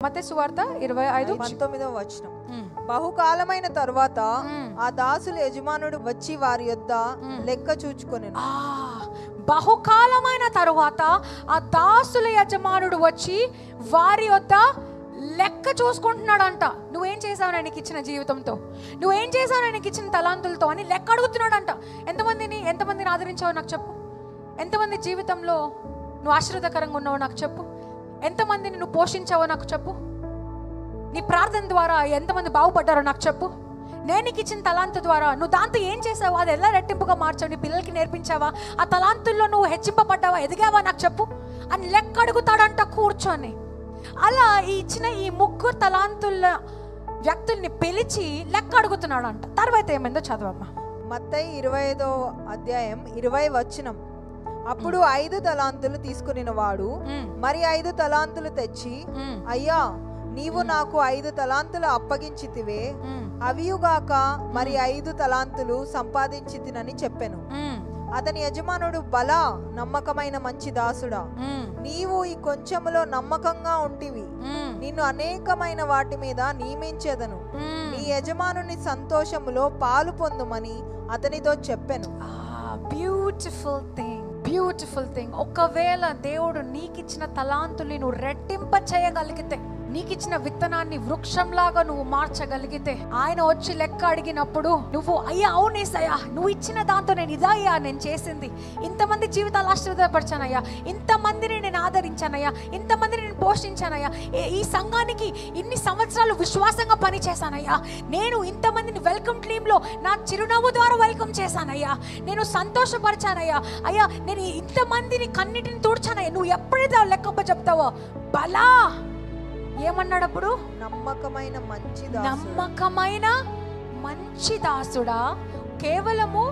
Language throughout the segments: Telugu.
మత్తయి సువార్త 25:19. బహుకాలమైన తరువాత ఆ దాసుల యజమానుడు వచ్చి వారి యొద్ద లెక్క చూచుకొనెను. బహుకాలమైన తరువాత ఆ దాసుల యజమానుడు వచ్చి వారి యొద్ద లెక్క చూసుకుంటున్నాడంట. నువ్వేం చేసావు నీకు ఇచ్చిన జీవితంతో, నువ్వేం చేసావు నీకు ఇచ్చిన తలాంతులతో అని లెక్క అడుగుతున్నాడంట. ఎంతమందిని ఆదరించావు నాకు చెప్పు. ఎంతమంది జీవితంలో నువ్వు ఆశీర్వాదకరంగా ఉన్నావో నాకు చెప్పు. ఎంతమందిని నువ్వు పోషించావో నాకు చెప్పు. నీ ప్రార్థన ద్వారా ఎంతమంది బాగుపడ్డారో నాకు చెప్పు. నేను నీకు ఇచ్చిన తలాంతు ద్వారా నువ్వు దాంతో ఏం చేసావు, అది ఎలా రెట్టింపుగా మార్చావు, నీ పిల్లలకి నేర్పించావా, ఆ తలాంతుల్లో నువ్వు హెచ్చింపబడ్డావా, ఎదిగావా నాకు చెప్పు అని లెక్క అడుగుతాడంట కూర్చొని. అలా ఇచ్చిన ఈ 3 తలాంతుల వ్యక్తుల్ని పిలిచి లెక్క అడుగుతున్నాడంట. తర్వాత ఏమైందో చదవమ్మా. మత్తయి 25:20. అప్పుడు 5 తలాంతులు తీసుకుని వాడు మరి 5 తలాంతులు తెచ్చి, అయ్యా నీవు నాకు 5 తలాంతులు అప్పగించితివే, అవియుగాక మరి 5 తలాంతులు సంపాదించితినని చెప్పెను. అతని యజమానుడు, బలా నమ్మకమైన మంచి దాసుడా, నీవు ఈ కొంచెములో నమ్మకంగా ఉంటివి, నిన్ను అనేకమైన వాటి మీద నియమించేదను, నీ యజమానుని సంతోషములో పాలు పొందుమని అతనితో చెప్పెను. Beautiful thing. ఒకవేళ దేవుడు నీకిచ్చిన తలాంతుల్ని నువ్వు రెట్టింప చేయగలిగితే, నీకిచ్చిన విత్తనాన్ని వృక్షంలాగా నువ్వు మార్చగలిగితే, ఆయన వచ్చి లెక్క అడిగినప్పుడు నువ్వు అయ్యా అవునేసయ్యా నువ్వు ఇచ్చిన దాంతో నేను ఇదయ్యా నేను చేసింది, ఇంతమంది జీవితాలు ఆశీర్వదపరిచానయ్యా, ఇంతమందిని నేను ఆదరించానయ్యా, ఇంతమందిని నేను పోషించానయ్యా, ఈ సంఘానికి ఇన్ని సంవత్సరాలు విశ్వాసంగా పనిచేశానయ్యా, నేను ఇంతమందిని వెల్కమ్ టీంలో నా చిరునవ్వు ద్వారా వెల్కమ్ చేశానయ్యా, నేను సంతోషపరిచానయ్యా, అయ్యా నేను ఇంతమందిని కన్నిటిని తూడ్చానయ్యా. నువ్వు ఎప్పుడైతే లెక్కప్ప చెప్తావో బలా ఏమన్నాడు అప్పుడు? నమ్మకమైన మంచి దాసుడా. కేవలము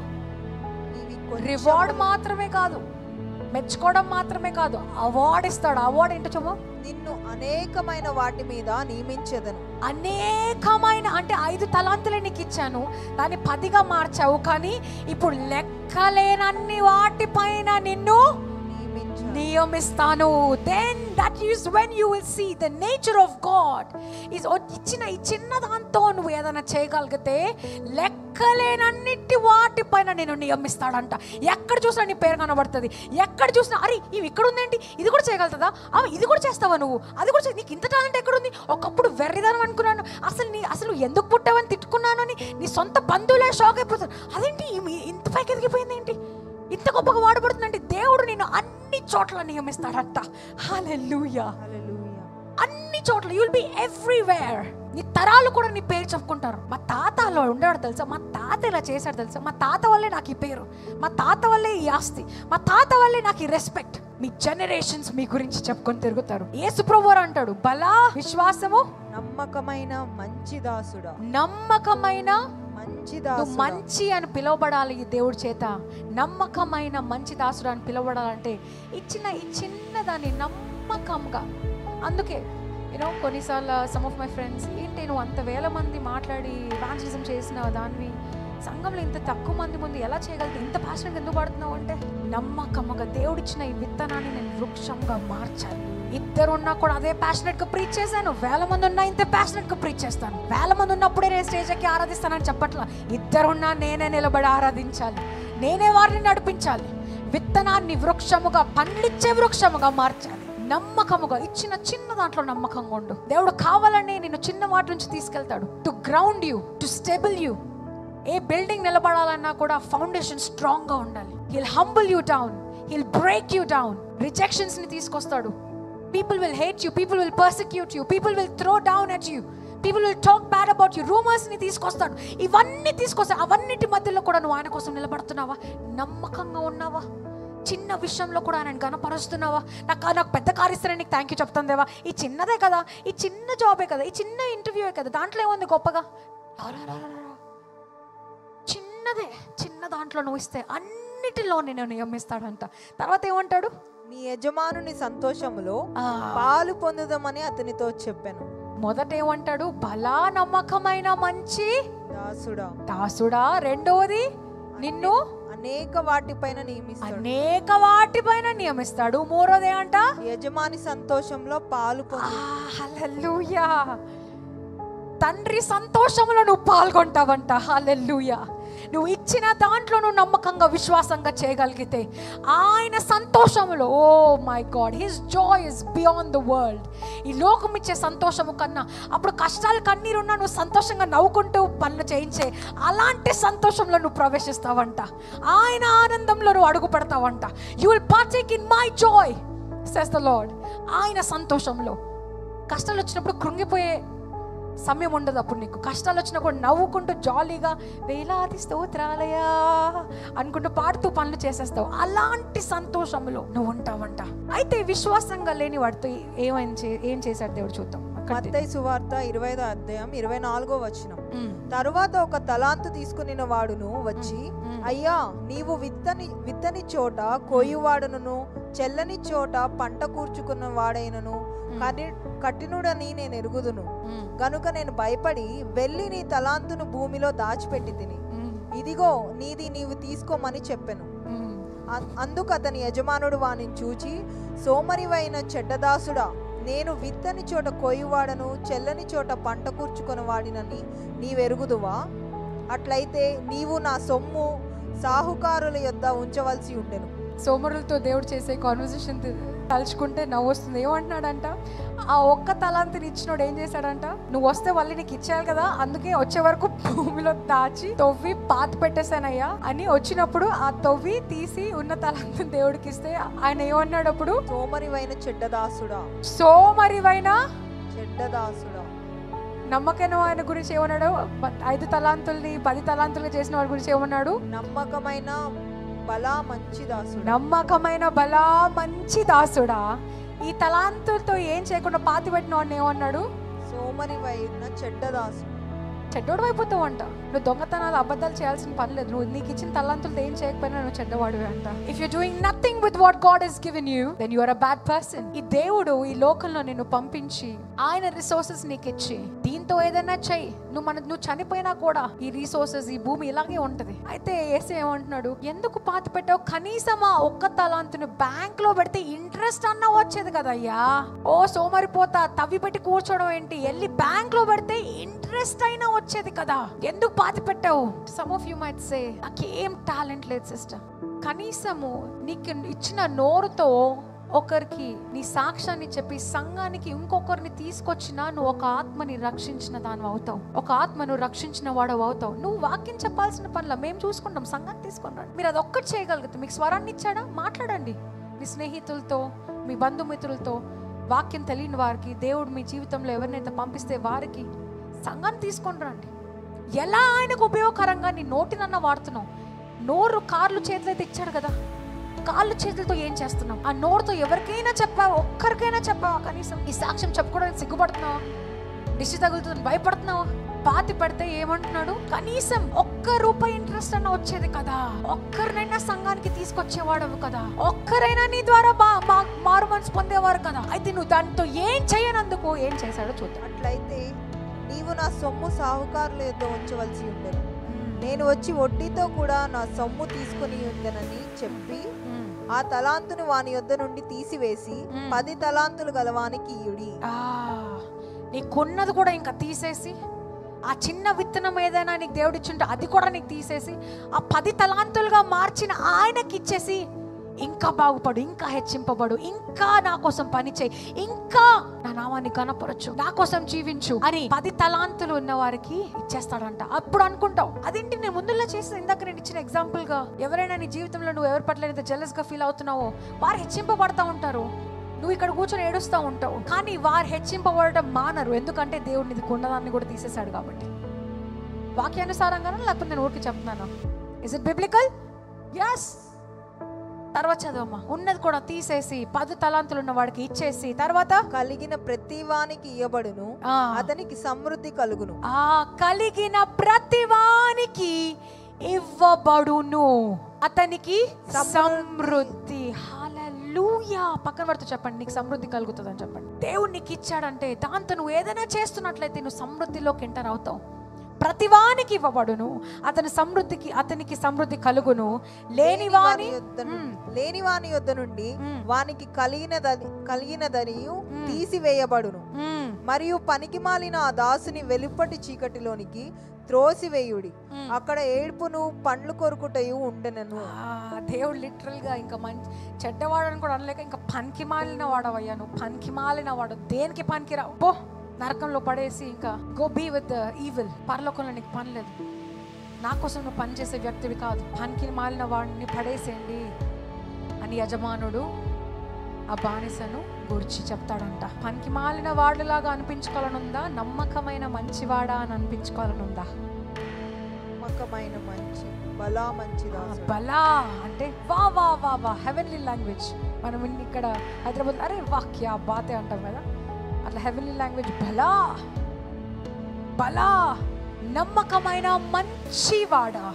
రివార్డ్ మాత్రమే కాదు, మెచ్చుకోవడం మాత్రమే కాదు, అవార్డు ఇస్తాడు. అవార్డు ఏంటో చెప్పు. నిన్ను అనేకమైన వాటి మీద నియమించేదను. అనేకమైన అంటే 5 తలాంతులే నీకు ఇచ్చాను, దాన్ని 10గా మార్చావు, కానీ ఇప్పుడు లెక్కలేనన్ని వాటిపైన నిన్ను నియమిస్తాను. Then that is when you will see the nature of God is ఇచ్చిన ఈ చిన్న దాంతో నువ్వు ఏదైనా చేయగలిగితే లెక్కలేనన్నిటి వాటిపైన నేను నియమిస్తాడంట. ఎక్కడ చూసినా నీ పేరు కనబడుతుంది, ఎక్కడ చూసినా అరే ఇవి ఇక్కడ ఉందేంటి, ఇది కూడా చేయగలుగుతుందా, ఇది కూడా చేస్తావా నువ్వు, అది కూడా నీకు ఇంత టాలెంట్ ఎక్కడుంది, ఒకప్పుడు వెర్రిదానం అనుకున్నాను, అసలు ఎందుకు పుట్టావని తిట్టుకున్నాను అని నీ సొంత బంధువులే షాక్ అయిపోతారు. అదేంటి ఇంత పైకి ఎదిగిపోయింది ఏంటి, ఇంత గొప్పగా వాడబడుతుందంటే దేవుడు నేను అన్ని చోట్ల నియమిస్తాడంట. హల్లెలూయా. అన్ని చోట్ల యు విల్ బి ఎవ్రీవేర్. నీ తరాలు కూడా నీ పేరు చెప్పుకుంటారు. మా తాత అలా ఉండేవాడు తెలుసా, మా తాత ఇలా చేశాడు తెలుసా, మా తాత వల్లే నాకు ఈ పేరు, మా తాత వల్లే ఈ ఆస్తి, మా తాత వల్లే నాకు ఈ రెస్పెక్ట్. మీ జనరేషన్స్ మీ గురించి చెప్పుకొని తిరుగుతారు. యేసు ప్రభువు అంటాడు, బలా విశ్వాసము నమ్మకమైన మంచి దాసుడా. నమ్మకమైన నువ్వు మంచి అని పిలువబడాలి ఈ దేవుడి చేత. నమ్మకమైన మంచి దాసుడు అని పిలువబడాలంటే ఇచ్చిన ఈ చిన్నదాన్ని నమ్మకంగా. అందుకే కొన్నిసార్లు సమ్ ఆఫ్ మై ఫ్రెండ్స్, ఏంటి నువ్వు అంత వేల మంది మాట్లాడి ఎవాంజలిజం చేసిన దానివి సంఘంలో ఇంత తక్కువ మంది ముందు ఎలా చేయగలిగితే ఇంత ప్యాషన్గా ఎందుకు పడుతున్నావు అంటే, నమ్మకముగా దేవుడిచ్చిన ఈ విత్తనాన్ని నేను వృక్షంగా మార్చాలి. 2 ఉన్నా కూడా అదే ప్యాషనెట్ గా ప్రీచ్ చేశాను, 1000 మంది ఉన్నా ఇంత ప్యాషనెట్ గా ప్రీచ్ చేస్తాను. 1000 మంది ఉన్నప్పుడే నేను స్టేజ్ ఎక్కి ఆరాధిస్తానని చెప్పట్లా. 2 ఉన్నా నేనే నిలబడి ఆరాధించాలి, నేనే వారిని నడిపించాలి. విత్తనాన్ని వృక్షముగా పండించే వృక్షముగా మార్చాలి. నమ్మకముగా ఇచ్చిన చిన్న దాంట్లో నమ్మకంగా ఉండు. దేవుడు కావాలని నిన్ను చిన్న వాటి నుంచి తీసుకెళ్తాడు, to ground you, to stable you. ఏ బిల్డింగ్ నిలబడాలన్నా కూడా ఫౌండేషన్ స్ట్రాంగ్ గా ఉండాలి. He'll humble you down, he'll break you down. Rejections ని తీసుకొస్తాడు. People will hate you, people will persecute you, people will throw down at you, people will talk bad about you. Rumors ni తీసుకొస్తాడు. ఇవన్నీ తీసుకొస్తాడు. అవన్నిటి మధ్యలో కూడా నువ్వు ఆయన కోసం నిలబడుతున్నావా, నమ్మకంగా ఉన్నావా, చిన్న విషయంలో కూడా ఆయన కనపరుస్తున్నావా? నాకు పెద్ద కారు ఇస్తారని నీకు థ్యాంక్ యూ చెప్తాను దేవా, ఈ చిన్నదే కదా, ఈ చిన్న జాబే కదా, ఈ చిన్న ఇంటర్వ్యూయే కదా, దాంట్లో ఏముంది గొప్పగా, చిన్నదే, చిన్న దాంట్లో నువ్వు ఇస్తే అన్నిటిలో నేను నియమిస్తాడంట. తర్వాత ఏమంటాడు? నీ యజమానుని సంతోషములో పాలు పొందుదామని అతనితో చెప్పాను. మొదట ఏమంటాడు? బలా నమ్మకమైన మంచి దాసుడా. రెండవది నిన్ను అనేక వాటిపైన నియమిస్తాడు. అనేక వాటిపైన నియమిస్తాడు. మూడోదే అంట, యజమాని సంతోషంలో పాలు పొందు. హల్లెలూయా. తండ్రి సంతోషంలో నువ్వు పాల్గొంటావంట. హల్లెలూయా. నువ్వు ఇచ్చిన దాంట్లో నువ్వు నమ్మకంగా విశ్వాసంగా చేయగలిగితే ఆయన సంతోషంలో, oh my God, his joy is beyond the world. ఈ లోకం ఇచ్చే సంతోషము కన్నా, అప్పుడు కష్టాలు కన్నీరున్నా నువ్వు సంతోషంగా నవ్వుకుంటూ పనులు చేయించే అలాంటి సంతోషంలో నువ్వు ప్రవేశిస్తావంట. ఆయన ఆనందంలో నువ్వు అడుగు పెడతావంట. You will partake in my joy says the lord. ఆయన సంతోషంలో. కష్టాలు వచ్చినప్పుడు కృంగిపోయే సమయం ఉండదు. అప్పుడు నీకు కష్టాలు వచ్చినా కూడా నవ్వుకుంటూ జాలీగా వేలాది స్తోత్రాలయా అనుకుంటూ పాడుతూ పనులు చేసేస్తావు. అలాంటి సంతోషంలో నువ్వు ఉంటావంట. అయితే విశ్వాసంగా లేని వాడితో ఏం చేశాడు దేవుడు చూద్దాం. మత్తయి సువార్త 20వ అధ్యాయం 24వ వచనం. తరువాత ఒక తలాంతు తీసుకుని వాడును వచ్చి, అయ్యా, నీవు విత్తని చోట కోయువాడును, చెల్లని చోట పంట కూర్చుకున్న వాడైనను కఠినుడని నేను ఎరుగుదును గనుక నేను భయపడి వెళ్ళి నీ తలాంతును భూమిలో దాచిపెట్టి తిని, ఇదిగో నీది, నీవు తీసుకోమని చెప్పెను. అందుకు అతని యజమానుడు వానిని చూచి, సోమరివైన చెడ్డదాసుడా, నేను విత్తని చోట కోయువాడను, చెల్లని చోట పంట కూర్చుకొని వాడినని నీవెరుగుదువా? అట్లయితే నీవు నా సొమ్ము సాహుకారుల యొద్ద ఉంచవలసి ఉండెను. సోమరులతో దేవుడు చేసే కాన్వర్సేషన్ తలుచుకుంటే నవ్వు వస్తుంది. ఏమంటున్నాడంట, ఆ ఒక్క తలాంతిని ఇచ్చినోడు ఏం చేశాడంట, నువ్వు వస్తే వాళ్ళు నీకు ఇచ్చేయాలి కదా, అందుకే వచ్చే వరకు భూమిలో దాచి తవ్వి పాత పెట్టేశానయ్యా అని వచ్చినప్పుడు ఆ తవ్వి తీసి ఉన్న తలాంతిని దేవుడికి ఇస్తే ఆయన ఏమన్నాడు అప్పుడు, సోమరివైన చెడ్డదాసుడా, సోమరివైన చెడ్డదాసుడా. నమ్మకమైన ఆయన గురించి ఏమన్నాడు, 5 తలాంతుల్ని 10 తలాంతులుగా చేసిన వాడి గురించి ఏమన్నాడు, నమ్మకమైన బలా మంచి దాసుడా. నమ్మకమైన బలా మంచి దాసుడా. ఈ తలాంతులతో ఏం చేయకుండా పాతి పెట్టిన వాడిని ఏమన్నాడు, సోమరివైన చెడ్డదాసు. చెడ్డోడు అయిపోతావు అంట. నువ్వు దొంగతనాలు అబద్ధాలు చేయాల్సిన పని లేదు. నువ్వు నీకు ఇచ్చిన తలాంతులతో ఏం చేయకపోయినా నువ్వు చెడ్డవాడివే అంట. If you doing nothing with what God has given you, then you are a bad person. ఈ దేవుడు ఈ లోకంలో నిన్ను పంపించి ఆయన రిసోర్సెస్ నీకు ఇచ్చి దీంతో ఏదైనా చెయ్యి, నువ్వు చనిపోయినా కూడా ఈ రిసోర్సెస్, ఈ భూమి ఇలాగే ఉంటది. అయితే యేసు ఏమంటున్నాడు, ఎందుకు పాతి పెట్టావు? కనీసం ఆ ఒక్క తలాంతుని బ్యాంక్ లో పెడితే ఇంట్రెస్ట్ అన్నా వచ్చేది కదయ్యా. ఓ సోమరిపోతా, తవ్వి పెట్టి కూర్చోవడం ఏంటి, వెళ్ళి బ్యాంక్ లో పెడితే ఇంట్రెస్ట్ అయినా వచ్చేది కదా, ఎందుకు పాతి పెట్టావు? Some of you might say, నాకేం టాలెంట్ లేదు సిస్టర్. కనీసము నీకు ఇచ్చిన నోరుతో ఒకరికి నీ సాక్ష్యాన్ని చెప్పి సంఘానికి ఇంకొకరిని తీసుకొచ్చినా నువ్వు ఒక ఆత్మని రక్షించిన దాని అవుతావు, ఒక ఆత్మను రక్షించిన వాడు అవుతావు. నువ్వు వాక్యం చెప్పాల్సిన పనుల మేము చూసుకుంటాం, సంఘాన్ని తీసుకున్నాడు. మీరు అది ఒక్కటి చేయగలుగుతారు. మీకు స్వరాన్ని ఇచ్చాడా, మాట్లాడండి మీ స్నేహితులతో, మీ బంధుమిత్రులతో. వాక్యం తెలియని వారికి, దేవుడు మీ జీవితంలో ఎవరినైతే పంపిస్తే వారికి సంఘాన్ని తీసుకొని రండి. ఎలా ఆయనకు ఉపయోగకరంగా నీ నోటినన్నా వాడుతున్నావు. నోరు కార్లు చేతులైతే ఇచ్చాడు కదా, కాళ్ళు చేతులతో ఏం చేస్తున్నావు? ఆ నోరుతో ఎవరికైనా చెప్పావా? ఒక్కరికైనా చెప్పావా? కనీసం ఈ సాక్ష్యం చెప్పుకోవడానికి సిగ్గుపడుతున్నావా? దిష్టి తగులుతుంది భయపడుతున్నావా? పాతి పడితే ఏమంటున్నాడు, కనీసం ₹1 ఇంట్రెస్ట్ అన్న వచ్చేది కదా, ఒక్కరినైనా సంఘానికి తీసుకొచ్చేవాడవు కదా, ఒక్కరైనా నీ ద్వారా మారు మనసు పొందేవారు కదా. అయితే నువ్వు దానితో ఏం చేయనందుకు ఏం చేశాడో చూద్దాం. అట్లయితే నీవు నా సొమ్ము సాహుకారుల యొద్ద ఉంచవలసి ఉండేది, నేను వచ్చి వడ్డీతో కూడా నా సొమ్ము తీసుకుని ఉందనని చెప్పి ఆ తలాంతుని వాని యొద్ద నుండి తీసివేసి 10 తలాంతులు గలవానికి ఇయ్యుడి. నీకున్నది కూడా ఇంకా తీసేసి, ఆ చిన్న విత్తనం ఏదైనా నీకు దేవుడిచ్చుంటే అది కూడా నీకు తీసేసి ఆ 10 తలాంతులుగా మార్చిన ఆయనకి ఇచ్చేసి, ఇంకా బాగుపడు, ఇంకా హెచ్చింపబడు, ఇంకా నా కోసం పని చేయి, ఇంకా నా నామాన్ని కనపరచు, నా కోసం జీవించు అని 10 తలాంతులు ఉన్న వారికి ఇచ్చేస్తాడంట. అప్పుడు అనుకుంటావు, అదేంటి నేను ముందులా చేసిన, ఇందాక నేను ఇచ్చిన ఎగ్జాంపుల్ గా ఎవరైనా నీ జీవితంలో నువ్వు ఎవరి పట్ల అయితే జెలస్ గా ఫీల్ అవుతున్నావో వారు హెచ్చింపబడతా ఉంటారు. నువ్వు ఇక్కడ కూర్చొని ఏడుస్తూ ఉంటావు, కానీ వారు హెచ్చింపబడటం మానరు. ఎందుకంటే దేవుడు నీది కొన్నదాన్ని కూడా తీసేశాడు కాబట్టి. వాక్యానుసారంగానే లేకపోతే నేను ఊరికి చెప్తున్నాను. Is it biblical? yes. తర్వాత చదవమ్మా. ఉన్నది కూడా తీసేసి 10 తలాంతులు ఉన్న వాడికి ఇచ్చేసి, తర్వాత కలిగిన ప్రతి వానికి ఇయ్యబడును, అతనికి సమృద్ధి కలుగును. కలిగిన ప్రతి వానికి ఇవ్వబడును, అతనికి సమృద్ధి. హల్లెలూయా. పక్కన పడుతూ చెప్పండి, నీకు సమృద్ధి కలుగుతుంది అని చెప్పండి. దేవుడు నీకు ఇచ్చాడంటే దాంతో నువ్వు ఏదైనా చేస్తున్నట్లయితే నువ్వు సమృద్ధిలోకి ఎంటర్ అవుతావు. ప్రతివానికి ఇవ్వబడును, అతనికి సమృద్ధి కలుగును. లేనివాని యొద్ద నుండి వానికి కలిగినదనియు తీసివేయబడును. మరియు పనికిమాలిన ఆ దాసుని వెలుపటి చీకటిలోనికి త్రోసివేయుడి, అక్కడ ఏడుపును పండ్లు కొరుకుటయు ఉండెనను. దేవుడు లిటరల్ గా ఇంకా మంచి చెడ్డవాడని కూడా అనలేక ఇంకా పనికి మాలిన వాడవయ్యా, నువ్వు పనికి మాలిన వాడు, దేనికి పనికి రా, పో నరకంలో పడేసి ఇంకా go be with the evil. పరలోకంలో నీకు పని లేదు, నా కోసం నువ్వు పని చేసే వ్యక్తివి కాదు, పనికి మాలిన వాడిని పడేసేయండి అని యజమానుడు ఆ బానిసను గురించి చెప్తాడంట. పనికి మాలిన వాడిలాగా అనిపించుకోవాలనుందా, నమ్మకమైన మంచివాడా అని అనిపించుకోవాలనుందా? నమ్మకమైన మంచి బలా మంచి బలా అంటే వా వా వా వా హెవెన్లీ లాంగ్వేజ్. మనం ఇక్కడ హైదరాబాద్ అరే వాక్యా బాతే అంటాం కదా, అట్లా హెవెన్లీ లాంగ్వేజ్ బలా బలా. నమ్మకమైన మంచివాడా,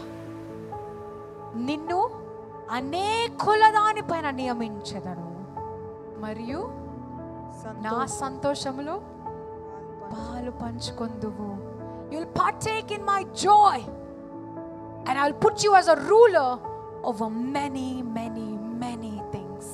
నిన్ను అనేకుల దానిపైన నియమించెదను, మరియు నా సంతోషములో పాలు పంచుకొందువు. You will partake in my joy and I will put you as a ruler over many things.